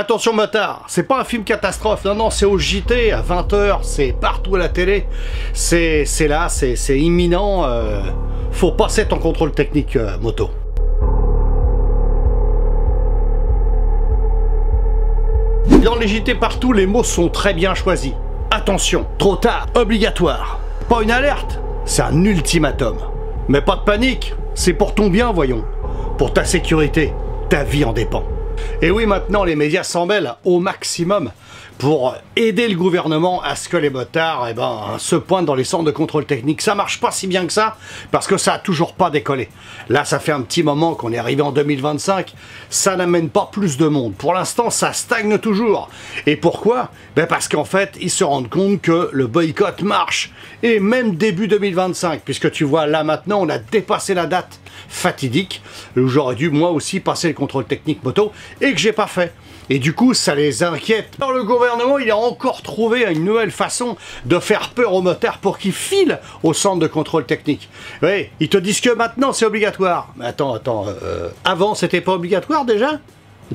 Attention motard, c'est pas un film catastrophe, non, non, c'est au JT, à 20 h, c'est partout à la télé, c'est là, c'est imminent, faut passer ton contrôle technique moto. Dans les JT partout, les mots sont très bien choisis. Attention, trop tard, obligatoire. Pas une alerte, c'est un ultimatum. Mais pas de panique, c'est pour ton bien, voyons. Pour ta sécurité, ta vie en dépend. Et oui, maintenant, les médias s'en mêlent au maximum pour aider le gouvernement à ce que les motards se pointent dans les centres de contrôle technique. Ça marche pas si bien que ça, parce que ça a toujours pas décollé. Là, ça fait un petit moment qu'on est arrivé en 2025, ça n'amène pas plus de monde. Pour l'instant, ça stagne toujours. Et pourquoi? Parce qu'en fait, ils se rendent compte que le boycott marche. Et même début 2025, puisque tu vois, là maintenant, on a dépassé la date fatidique, où j'aurais dû moi aussi passer le contrôle technique moto, et que j'ai pas fait. Et du coup, ça les inquiète. Alors le gouvernement, il a encore trouvé une nouvelle façon de faire peur aux motards pour qu'ils filent au centre de contrôle technique. Oui, ils te disent que maintenant c'est obligatoire. Mais attends, avant c'était pas obligatoire déjà?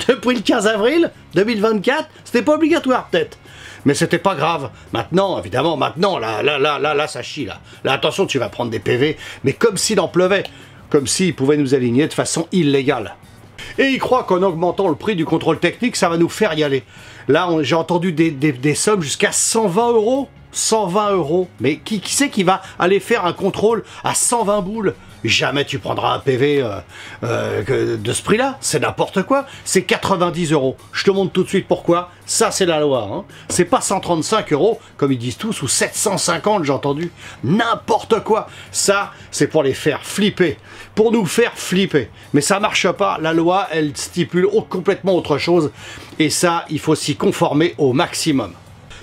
Depuis le 15 avril 2024, c'était pas obligatoire peut-être. Mais c'était pas grave. Maintenant, évidemment, maintenant, là, ça chie, là. Là, attention, tu vas prendre des PV, mais comme s'il en pleuvait. Comme s'ils pouvaient nous aligner de façon illégale. Et ils croient qu'en augmentant le prix du contrôle technique, ça va nous faire y aller. Là, j'ai entendu des sommes jusqu'à 120 €. 120 €. Mais qui c'est qui va aller faire un contrôle à 120 boules? Jamais tu prendras un PV de ce prix-là. C'est n'importe quoi. C'est 90 €. Je te montre tout de suite pourquoi. Ça, c'est la loi. Hein. C'est pas 135 € comme ils disent tous, ou 750, j'ai entendu. N'importe quoi. Ça, c'est pour les faire flipper. Pour nous faire flipper. Mais ça marche pas. La loi, elle stipule complètement autre chose. Et ça, il faut s'y conformer au maximum.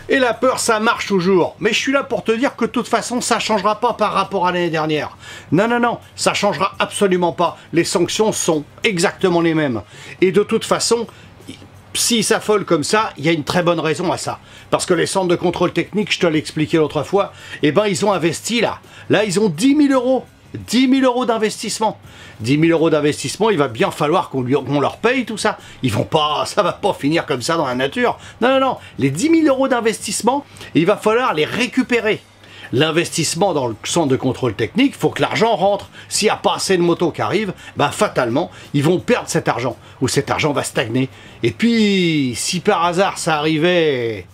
Et la peur, ça marche toujours. Mais je suis là pour te dire que de toute façon, ça ne changera pas par rapport à l'année dernière. Non, non, non, ça ne changera absolument pas. Les sanctions sont exactement les mêmes. Et de toute façon, s'ils s'affolent comme ça, il y a une très bonne raison à ça. Parce que les centres de contrôle technique, je te l'ai expliqué l'autre fois, ils ont investi là. Là, ils ont 10 000 €. 10 000 € d'investissement. 10 000 € d'investissement, il va bien falloir qu'on leur paye tout ça. Ils vont pas, ça va pas finir comme ça dans la nature. Non, non, non. Les 10 000 € d'investissement, il va falloir les récupérer. L'investissement dans le centre de contrôle technique, il faut que l'argent rentre. S'il n'y a pas assez de motos qui arrivent, fatalement, ils vont perdre cet argent. Ou cet argent va stagner. Et puis, si par hasard ça arrivait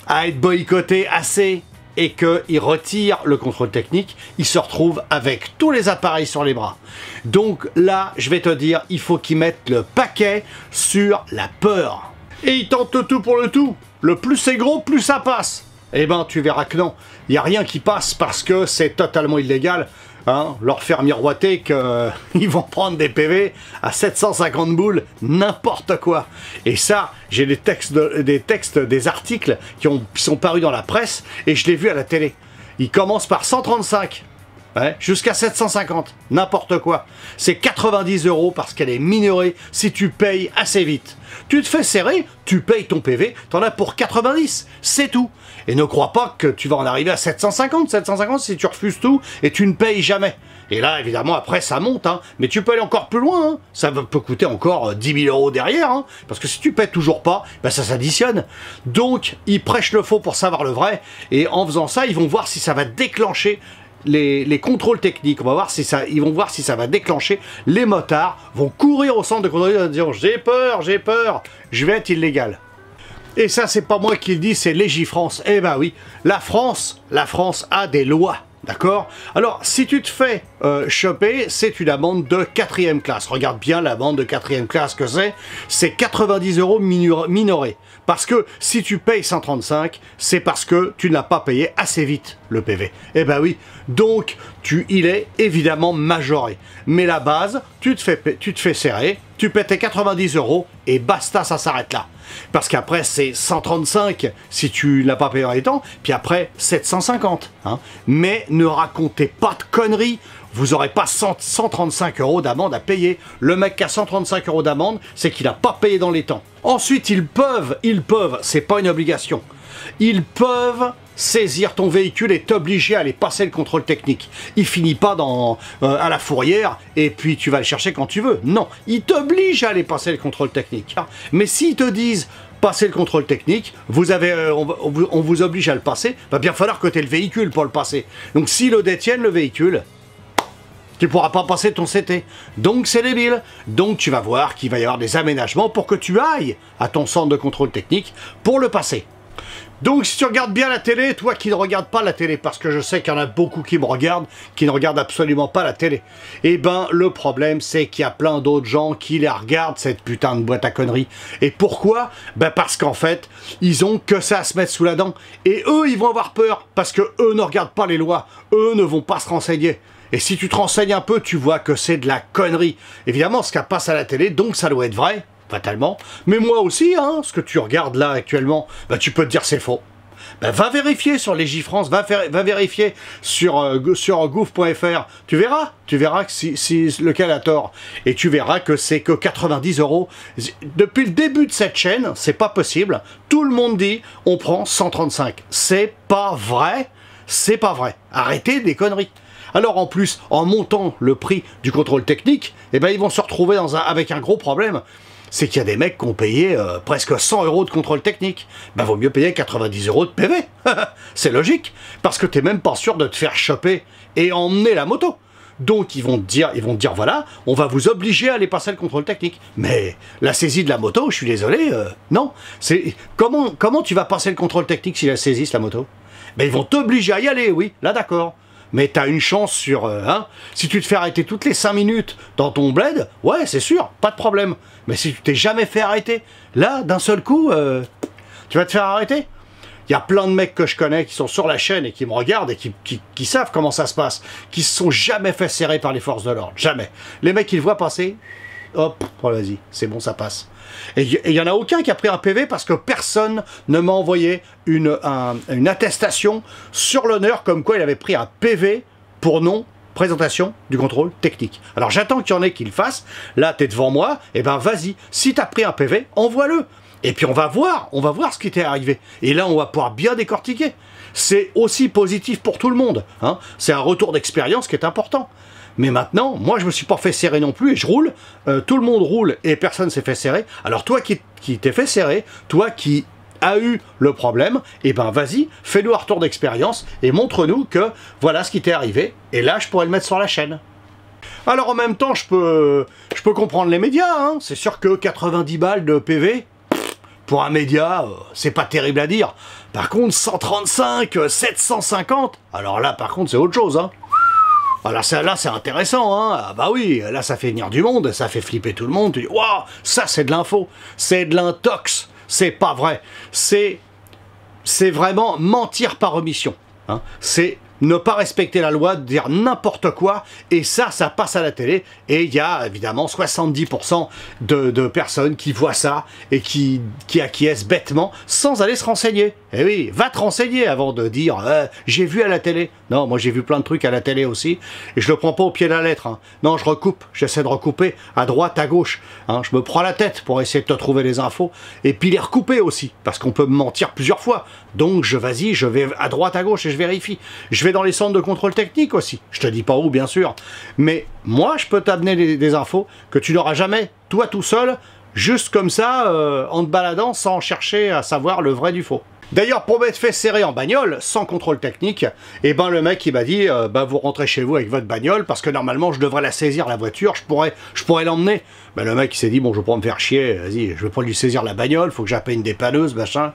à être boycotté assez, et qu'ils retirent le contrôle technique, ils se retrouvent avec tous les appareils sur les bras. Donc là, je vais te dire, il faut qu'ils mettent le paquet sur la peur. Et ils tentent tout pour le tout. Le plus c'est gros, plus ça passe. Eh ben, tu verras que non. Il n'y a rien qui passe parce que c'est totalement illégal. Hein, leur faire miroiter qu'ils vont prendre des PV à 750 boules, n'importe quoi. Et ça, j'ai des textes, des articles qui sont parus dans la presse et je l'ai vu à la télé. Ils commencent par 135, ouais, jusqu'à 750, n'importe quoi. C'est 90 € parce qu'elle est minorée si tu payes assez vite. Tu te fais serrer, tu payes ton PV, t'en as pour 90, c'est tout. Et ne crois pas que tu vas en arriver à 750 si tu refuses tout et tu ne payes jamais. Et là, évidemment, après, ça monte, hein. Mais tu peux aller encore plus loin, hein. Ça peut coûter encore 10 000 € derrière, hein. Parce que si tu payes toujours pas, ça s'additionne. Donc, ils prêchent le faux pour savoir le vrai, et en faisant ça, ils vont voir si ça va déclencher les contrôles techniques. On va voir si ça, ils vont voir si ça va déclencher. Les motards vont courir au centre de contrôle en disant j'ai peur, je vais être illégal. Et ça, c'est pas moi qui le dis, c'est Légifrance. Eh ben oui, la France a des lois. D'accord? Alors, si tu te fais choper, c'est une amende de 4e classe. Regarde bien l'amende de 4e classe que c'est 90 € minorés. Parce que si tu payes 135, c'est parce que tu n'as pas payé assez vite le PV. Eh ben oui, donc il est évidemment majoré. Mais la base, tu te fais serrer, tu paies tes 90 € et basta, ça s'arrête là. Parce qu'après, c'est 135 si tu n'as pas payé en les temps, puis après, 750. Hein. Mais ne racontez pas de conneries, vous n'aurez pas 135 € d'amende à payer. Le mec qui a 135 € d'amende, c'est qu'il n'a pas payé dans les temps. Ensuite, ils peuvent, c'est pas une obligation. Ils peuvent saisir ton véhicule et t'obliger à aller passer le contrôle technique. Il finit pas à la fourrière et puis tu vas le chercher quand tu veux. Non, ils t'obligent à aller passer le contrôle technique. Mais s'ils te disent passer le contrôle technique, on vous oblige à le passer, va bien falloir que tu aies le véhicule pour le passer. Donc s'ils le détiennent, le véhicule, tu ne pourras pas passer ton CT. Donc c'est débile. Donc tu vas voir qu'il va y avoir des aménagements pour que tu ailles à ton centre de contrôle technique pour le passer. Donc si tu regardes bien la télé, toi qui ne regardes pas la télé, parce que je sais qu'il y en a beaucoup qui me regardent, qui ne regardent absolument pas la télé, eh ben le problème c'est qu'il y a plein d'autres gens qui les regardent, cette putain de boîte à conneries. Et pourquoi? Ben parce qu'en fait, ils ont que ça à se mettre sous la dent. Et eux, ils vont avoir peur, parce que eux ne regardent pas les lois, eux ne vont pas se renseigner. Et si tu te renseignes un peu, tu vois que c'est de la connerie. Évidemment, ce qui passe à la télé, donc ça doit être vrai. Fatalement. Mais moi aussi, hein, ce que tu regardes là actuellement, bah, tu peux te dire c'est faux. Bah, va vérifier sur Légifrance, va vérifier sur gouv.fr. Tu verras que si lequel a tort. Et tu verras que c'est que 90 €. Depuis le début de cette chaîne, c'est pas possible. Tout le monde dit, on prend 135. C'est pas vrai. C'est pas vrai. Arrêtez des conneries. Alors en plus, en montant le prix du contrôle technique, eh ben, ils vont se retrouver avec un gros problème. C'est qu'il y a des mecs qui ont payé presque 100 € de contrôle technique. Ben, vaut mieux payer 90 € de PV. C'est logique, parce que t'es même pas sûr de te faire choper et emmener la moto. Donc ils vont te dire, voilà, on va vous obliger à aller passer le contrôle technique. Mais la saisie de la moto, je suis désolé, non. Comment tu vas passer le contrôle technique si la saisissent la moto? Ben, ils vont t'obliger à y aller, oui, là d'accord. Mais t'as une chance sur... si tu te fais arrêter toutes les 5 minutes dans ton bled, ouais, c'est sûr, pas de problème. Mais si tu t'es jamais fait arrêter, là, d'un seul coup, tu vas te faire arrêter. Il y a plein de mecs que je connais qui sont sur la chaîne et qui me regardent et qui savent comment ça se passe, qui se sont jamais fait serrer par les forces de l'ordre, jamais. Les mecs, ils le voient passer, hop, oh, vas-y, c'est bon, ça passe. Et il n'y en a aucun qui a pris un PV parce que personne ne m'a envoyé une attestation sur l'honneur comme quoi il avait pris un PV pour non-présentation du contrôle technique. Alors j'attends qu'il y en ait qui le fassent. Là, tu es devant moi, et ben vas-y. Si tu as pris un PV, envoie-le. Et puis on va voir ce qui t'est arrivé. Et là, on va pouvoir bien décortiquer. C'est aussi positif pour tout le monde. Hein. C'est un retour d'expérience qui est important. Mais maintenant, moi je me suis pas fait serrer non plus et je roule, tout le monde roule et personne s'est fait serrer. Alors toi qui t'es fait serrer, toi qui as eu le problème, eh ben vas-y, fais-nous un retour d'expérience et montre-nous que voilà ce qui t'est arrivé. Et là, je pourrais le mettre sur la chaîne. Alors en même temps, je peux comprendre les médias, hein. C'est sûr que 90 balles de PV, pour un média, c'est pas terrible à dire. Par contre, 135, 750, alors là par contre c'est autre chose, hein. Alors là, c'est intéressant, hein. Ah bah oui, là, ça fait venir du monde, ça fait flipper tout le monde. Tu dis, waouh, ça, c'est de l'info, c'est de l'intox, c'est pas vrai. C'est vraiment mentir par omission. Hein. C'est ne pas respecter la loi, dire n'importe quoi, et ça passe à la télé, et il y a évidemment 70% de personnes qui voient ça, et qui acquiescent bêtement, sans aller se renseigner. Eh oui, va te renseigner avant de dire j'ai vu à la télé. Non, moi j'ai vu plein de trucs à la télé aussi, et je le prends pas au pied de la lettre. Hein. Non, je recoupe, j'essaie de recouper à droite, à gauche. Hein. Je me prends la tête pour essayer de te trouver les infos, et puis les recouper aussi, parce qu'on peut me mentir plusieurs fois. Donc je vais à droite, à gauche, et je vérifie. Je vais dans les centres de contrôle technique aussi. Je te dis pas où, bien sûr. Mais moi, je peux t'amener des infos que tu n'auras jamais, toi tout seul, juste comme ça, en te baladant, sans chercher à savoir le vrai du faux. D'ailleurs, pour m'être fait serrer en bagnole, sans contrôle technique, eh ben le mec il m'a dit vous rentrez chez vous avec votre bagnole parce que normalement je devrais la saisir la voiture, je pourrais l'emmener. Ben le mec il s'est dit bon je vais pas me faire chier, vas-y, je vais pas lui saisir la bagnole, faut que j'appelle une dépanneuse, machin.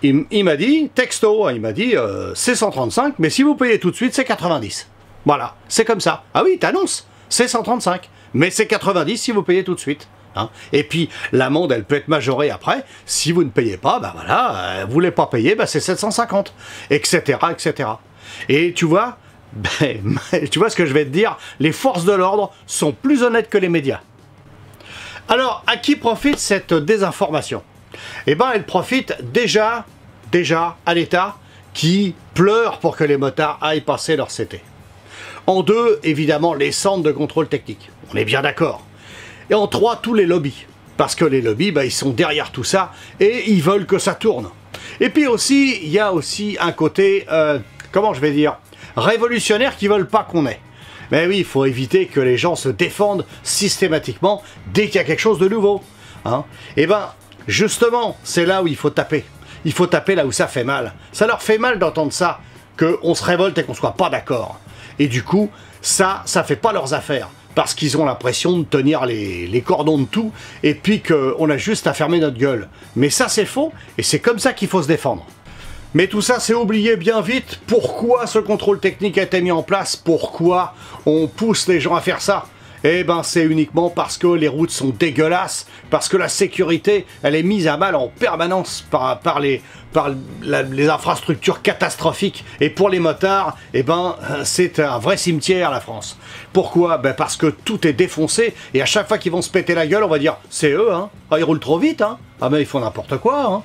Il m'a dit, texto, il m'a dit c'est 135, mais si vous payez tout de suite, c'est 90. Voilà, c'est comme ça. Ah oui, t'annonces, c'est 135, mais c'est 90 si vous payez tout de suite. Hein. Et puis, l'amende, elle peut être majorée après. Si vous ne payez pas, ben voilà, vous ne voulez pas payer, ben c'est 750, etc., etc. Et tu vois, tu vois ce que je vais te dire, les forces de l'ordre sont plus honnêtes que les médias. Alors, à qui profite cette désinformation? Eh ben, elle profite déjà à l'État qui pleure pour que les motards aillent passer leur CT. En deux, évidemment, les centres de contrôle technique. On est bien d'accord. Et en trois, tous les lobbies. Parce que les lobbies, bah, ils sont derrière tout ça et ils veulent que ça tourne. Et puis aussi, il y a aussi un côté, comment je vais dire, révolutionnaire qui veulent pas qu'on ait. Mais oui, il faut éviter que les gens se défendent systématiquement dès qu'il y a quelque chose de nouveau. Hein. Et ben, justement, c'est là où il faut taper. Il faut taper là où ça fait mal. Ça leur fait mal d'entendre ça, qu'on se révolte et qu'on soit pas d'accord. Et du coup, ça fait pas leurs affaires. Parce qu'ils ont l'impression de tenir les cordons de tout, et puis qu'on a juste à fermer notre gueule. Mais ça, c'est faux, et c'est comme ça qu'il faut se défendre. Mais tout ça, c'est oublié bien vite. Pourquoi ce contrôle technique a été mis en place? Pourquoi on pousse les gens à faire ça? Eh ben, c'est uniquement parce que les routes sont dégueulasses, parce que la sécurité, elle est mise à mal en permanence par les infrastructures catastrophiques. Et pour les motards, eh ben, c'est un vrai cimetière, la France. Pourquoi? Ben, parce que tout est défoncé, et à chaque fois qu'ils vont se péter la gueule, on va dire, c'est eux, hein. Ah, ils roulent trop vite, hein. Ah, mais ils font n'importe quoi, hein.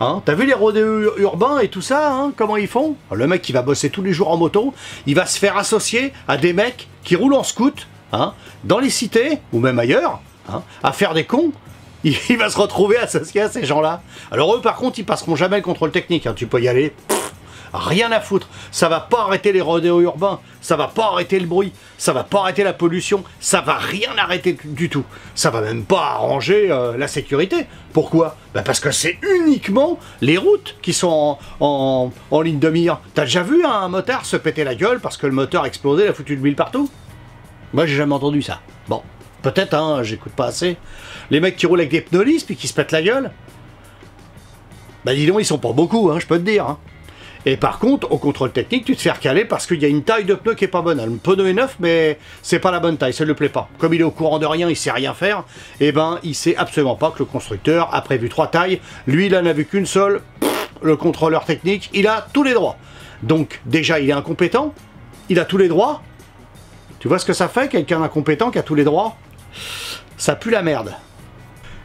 Hein, t'as vu les rodéos urbains et tout ça, hein, comment ils font? Le mec qui va bosser tous les jours en moto, il va se faire associer à des mecs qui roulent en scoot, hein, dans les cités, ou même ailleurs, hein, à faire des cons. Il va se retrouver associé à ces gens-là. Alors eux, par contre, ils passeront jamais le contrôle technique, hein, tu peux y aller, rien à foutre. Ça va pas arrêter les rodéos urbains, ça va pas arrêter le bruit, ça va pas arrêter la pollution, ça va rien arrêter du tout. Ça va même pas arranger la sécurité. Pourquoi? Ben parce que c'est uniquement les routes qui sont en ligne de mire. T'as déjà vu un motard se péter la gueule parce que le moteur a explosé, il a foutu de l'huile partout? Moi, j'ai jamais entendu ça. Bon, peut-être, hein, j'écoute pas assez. Les mecs qui roulent avec des pneus lisses puis qui se pètent la gueule, bah dis donc, ils sont pas beaucoup, hein, je peux te dire. Hein. Et par contre, au contrôle technique, tu te fais recaler parce qu'il y a une taille de pneu qui est pas bonne. Le pneu est neuf, mais c'est pas la bonne taille, ça ne lui plaît pas. Comme il est au courant de rien, il sait rien faire, et ben il sait absolument pas que le constructeur a prévu 3 tailles. Lui, il en a vu qu'une seule. Le contrôleur technique, il a tous les droits. Donc déjà, il est incompétent, il a tous les droits. Tu vois ce que ça fait, quelqu'un d'incompétent qui a tous les droits? Ça pue la merde.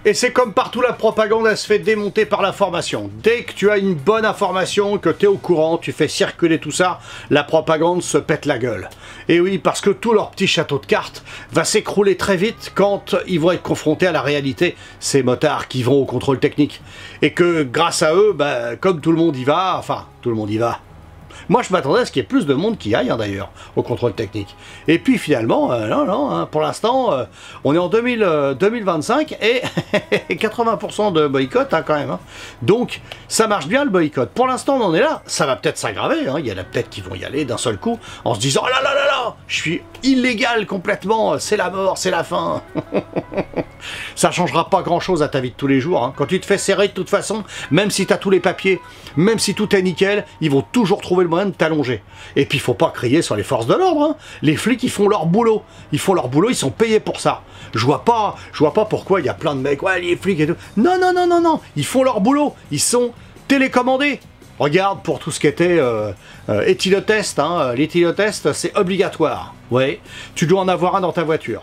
Et c'est comme partout, la propagande, elle se fait démonter par l'information. Dès que tu as une bonne information, que tu es au courant, tu fais circuler tout ça, la propagande se pète la gueule. Et oui, parce que tout leur petit château de cartes va s'écrouler très vite quand ils vont être confrontés à la réalité, ces motards qui vont au contrôle technique. Et que grâce à eux, bah, comme tout le monde y va, enfin, tout le monde y va. Moi, je m'attendais à ce qu'il y ait plus de monde qui aille, hein, d'ailleurs, au contrôle technique. Et puis, finalement, non, hein, pour l'instant, on est en 2025 et 80% de boycott, hein, quand même. Hein. Donc, ça marche bien, le boycott. Pour l'instant, on en est là. Ça va peut-être s'aggraver. Hein. Il y en a peut-être qui vont y aller d'un seul coup, en se disant « Oh là là là là, je suis illégal complètement, c'est la mort, c'est la fin. » Ça changera pas grand-chose à ta vie de tous les jours. Hein. Quand tu te fais serrer, de toute façon, même si tu as tous les papiers, même si tout est nickel, ils vont toujours trouver le moyen de t'allonger. Et puis, il faut pas crier sur les forces de l'ordre. Hein. Les flics, ils font leur boulot. Ils font leur boulot, ils sont payés pour ça. Je vois pas pourquoi il y a plein de mecs, ouais, les flics et tout. Non, non, non, non, non. Ils font leur boulot. Ils sont télécommandés. Regarde, pour tout ce qui était éthylotest, hein, l'éthylotest, c'est obligatoire. Ouais, tu dois en avoir un dans ta voiture.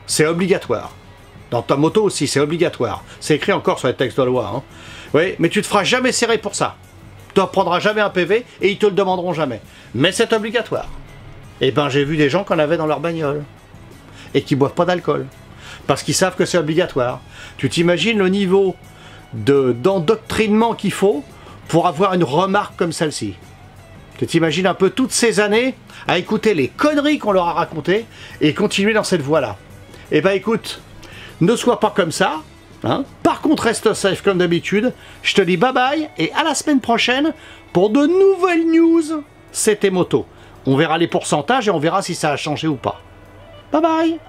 C'est obligatoire. Dans ta moto aussi, c'est obligatoire. C'est écrit encore sur les textes de loi. Hein. Oui, mais tu te feras jamais serrer pour ça. Tu ne prendras jamais un PV et ils te le demanderont jamais. Mais c'est obligatoire. Eh ben, j'ai vu des gens qui en avaient dans leur bagnole. Et qui boivent pas d'alcool. Parce qu'ils savent que c'est obligatoire. Tu t'imagines le niveau d'endoctrinement qu'il faut pour avoir une remarque comme celle-ci. Tu t'imagines un peu toutes ces années à écouter les conneries qu'on leur a racontées et continuer dans cette voie-là. Eh ben, écoute... Ne sois pas comme ça, hein. Par contre reste safe comme d'habitude, je te dis bye bye et à la semaine prochaine pour de nouvelles news, c'était moto. On verra les pourcentages et on verra si ça a changé ou pas. Bye bye.